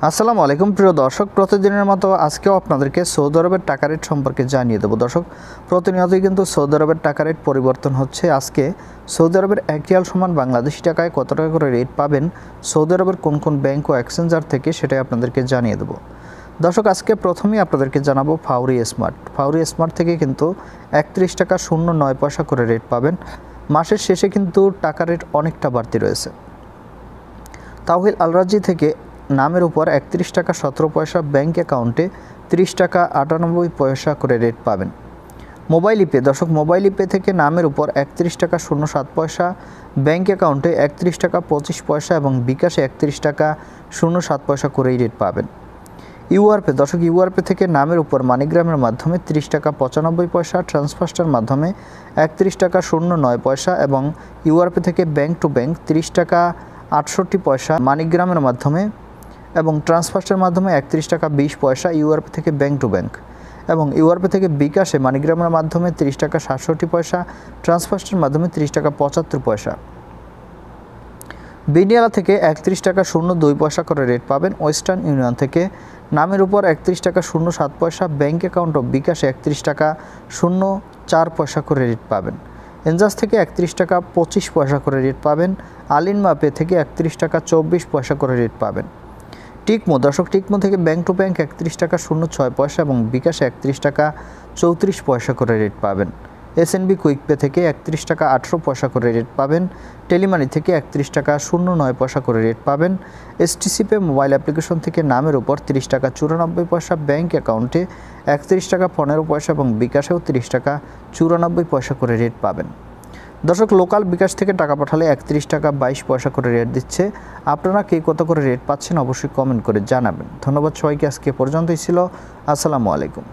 আসসালামু আলাইকুম প্রিয় দর্শক, প্রতিদিনের মতো আজকেও আপনাদেরকে সৌদি আরবের টাকা রেট সম্পর্কে জানিয়ে দেবো। দর্শক, প্রতিনিয়তই কিন্তু সৌদি আরবের টাকা রেট পরিবর্তন হচ্ছে। আজকে সৌদি আরবের 1 রিয়াল সমান বাংলাদেশি টাকায় কত টাকা করে রেট পাবেন সৌদি আরবের কোন কোন ব্যাংক ও এক্সচেঞ্জার থেকে, সেটাই আপনাদেরকে জানিয়ে দেবো। দর্শক, আজকে প্রথমেই আপনাদেরকে জানাবো ফাউরি স্মার্ট থেকে কিন্তু 31 টাকা 09 পয়সা করে রেট পাবেন। মাসের শেষে কিন্তু টাকা রেট অনেকটা বাড়তি রয়েছে। তাওহিল আলরাজি থেকে নামের উপর 31 টাকা 17 পয়সা, ব্যাংক অ্যাকাউন্টে 30 টাকা 98 পয়সা করে রেট পাবেন। মোবাইল ইপে দর্শক, মোবাইল ইপে থেকে নামের উপর 31 টাকা 07 পয়সা, ব্যাংক অ্যাকাউন্টে 31 টাকা 25 পয়সা এবং বিকাশে 31 টাকা 07 পয়সা করেই রেট পাবেন। ইউআরপে দর্শক, ইউআরপে থেকে নামের উপর মানিগ্রামের মাধ্যমে 30 টাকা 95 পয়সা, ট্রান্সফার্স্টার মাধ্যমে 31 টাকা 09 পয়সা এবং ইউআরপে থেকে ব্যাংক টু ব্যাংক 30 টাকা 68 পয়সা মানিগ্রামের মাধ্যমে এবং ট্রান্সফার্স্টের মাধ্যমে 31 টাকা 20 পয়সা ইউআরপি থেকে ব্যাংক টু ব্যাংক এবং ইউআরপি থেকে বিকাশে মানিগ্রামের মাধ্যমে 30 টাকা 67 পয়সা, ট্রান্সফার্স্টের মাধ্যমে 30 টাকা 75 পয়সা। বিনিয়ালা থেকে 31 টাকা 02 পয়সা করে রেট পাবেন। ওয়েস্টার্ন ইউনিয়ন থেকে নামের উপর 31 টাকা 07 পয়সা, ব্যাংক অ্যাকাউন্ট ও বিকাশে 31 টাকা 04 পয়সা করে রেট পাবেন। এনজাস থেকে 31 টাকা 25 পয়সা করে রেট পাবেন। আলিনমা পে থেকে 31 টাকা 24 পয়সা করে রেট পাবেন। টিকমো দর্শক, টিকমো থেকে ব্যাংক টু ব্যাংক 31 টাকা 06 পয়সা এবং বিকাশে 31 টাকা 34 পয়সা করে রেট পাবেন। এসএনবি কুইক পে থেকে 31 টাকা 18 পয়সা করে রেট পাবেন। টেলিমানি থেকে 31 টাকা 09 পয়সা করে রেট পাবেন। এসটিসি পে মোবাইল অ্যাপ্লিকেশন থেকে নামের উপর 30 টাকা 94 পয়সা, ব্যাংক অ্যাকাউন্টে 31 টাকা 15 পয়সা এবং বিকাশেও 30 টাকা 94 পয়সা করে রেট পাবেন। দর্শক, লোকাল বিকাশ থেকে টাকা পাঠালে 31 টাকা 22 পয়সা করে রেট দিচ্ছে। আপনারা কে কত করে রেট পাচ্ছেন অবশ্যই কমেন্ট করে জানাবেন। ধন্যবাদ সবাইকে, আজকে পর্যন্তই ছিল। আসসালামু আলাইকুম।